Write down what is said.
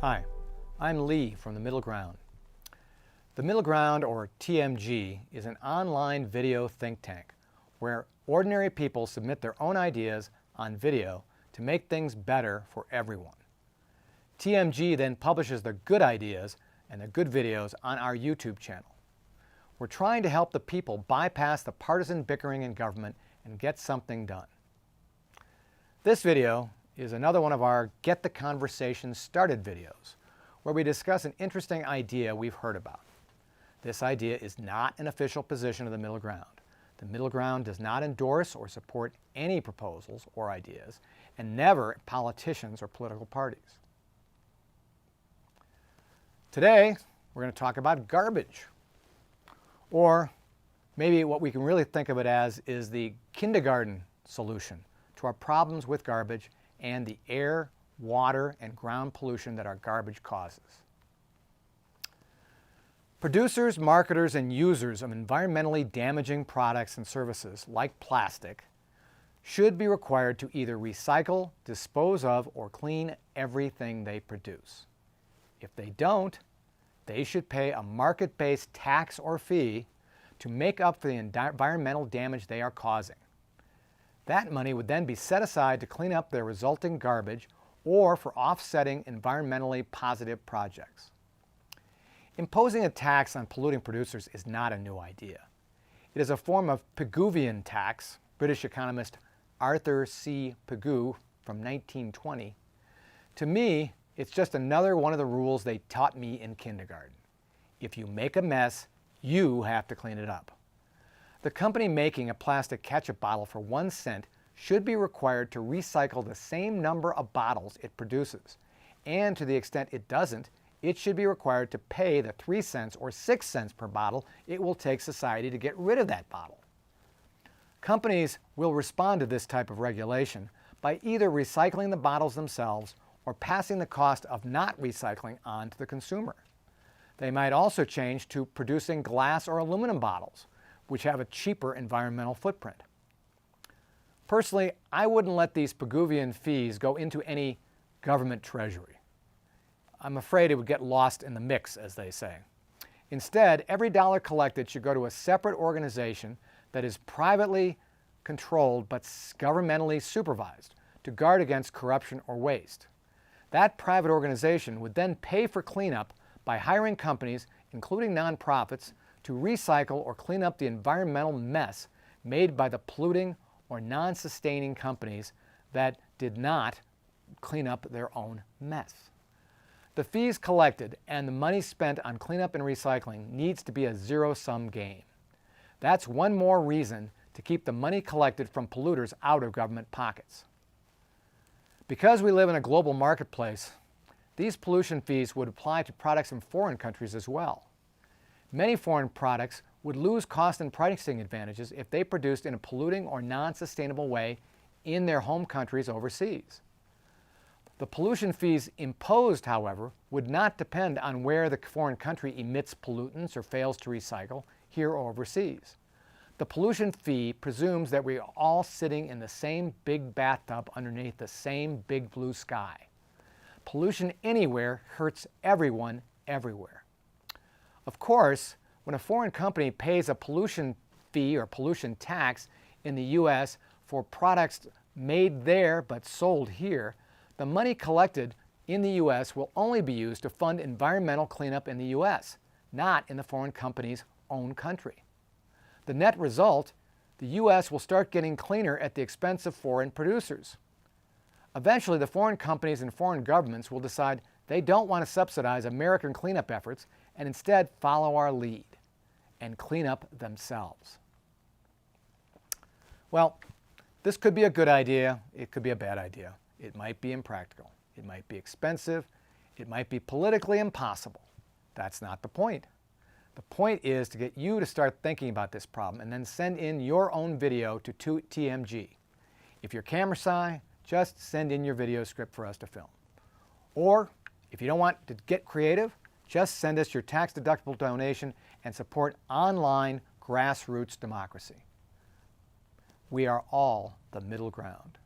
Hi, I'm Lee from The Middle Ground. The Middle Ground, or TMG, is an online video think tank where ordinary people submit their own ideas on video to make things better for everyone. TMG then publishes the good ideas and the good videos on our YouTube channel. We're trying to help the people bypass the partisan bickering in government and get something done. This video is another one of our Get the Conversation Started videos, where we discuss an interesting idea we've heard about. This idea is not an official position of the Middle Ground. The Middle Ground does not endorse or support any proposals or ideas, and never politicians or political parties. Today, we're going to talk about garbage. Or maybe what we can really think of it as is the kindergarten solution to our problems with garbage and the air, water, and ground pollution that our garbage causes. Producers, marketers, and users of environmentally damaging products and services like plastic should be required to either recycle, dispose of, or clean everything they produce. If they don't, they should pay a market-based tax or fee to make up for the environmental damage they are causing. That money would then be set aside to clean up their resulting garbage or for offsetting environmentally positive projects. Imposing a tax on polluting producers is not a new idea. It is a form of Pigouvian tax, British economist Arthur C. Pigou from 1920. To me, it's just another one of the rules they taught me in kindergarten. If you make a mess, you have to clean it up. The company making a plastic ketchup bottle for 1 cent should be required to recycle the same number of bottles it produces. And to the extent it doesn't, it should be required to pay the 3 cents or 6 cents per bottle it will take society to get rid of that bottle. Companies will respond to this type of regulation by either recycling the bottles themselves or passing the cost of not recycling on to the consumer. They might also change to producing glass or aluminum bottles, which have a cheaper environmental footprint. Personally, I wouldn't let these Pigouvian fees go into any government treasury. I'm afraid it would get lost in the mix, as they say. Instead, every dollar collected should go to a separate organization that is privately controlled but governmentally supervised to guard against corruption or waste. That private organization would then pay for cleanup by hiring companies, including nonprofits, to recycle or clean up the environmental mess made by the polluting or non-sustaining companies that did not clean up their own mess. The fees collected and the money spent on cleanup and recycling needs to be a zero-sum game. That's one more reason to keep the money collected from polluters out of government pockets. Because we live in a global marketplace, these pollution fees would apply to products in foreign countries as well. Many foreign products would lose cost and pricing advantages if they produced in a polluting or non-sustainable way in their home countries overseas. The pollution fees imposed, however, would not depend on where the foreign country emits pollutants or fails to recycle, here or overseas. The pollution fee presumes that we are all sitting in the same big bathtub underneath the same big blue sky. Pollution anywhere hurts everyone, everywhere. Of course, when a foreign company pays a pollution fee or pollution tax in the U.S. for products made there but sold here, the money collected in the U.S. will only be used to fund environmental cleanup in the U.S., not in the foreign company's own country. The net result, the U.S. will start getting cleaner at the expense of foreign producers. Eventually, the foreign companies and foreign governments will decide they don't want to subsidize American cleanup efforts and instead follow our lead and clean up themselves. Well, this could be a good idea, it could be a bad idea. It might be impractical, it might be expensive, it might be politically impossible. That's not the point. The point is to get you to start thinking about this problem and then send in your own video to TMG. If you're camera shy, just send in your video script for us to film. Or if you don't want to get creative, just send us your tax-deductible donation and support online grassroots democracy. We are all the middle ground.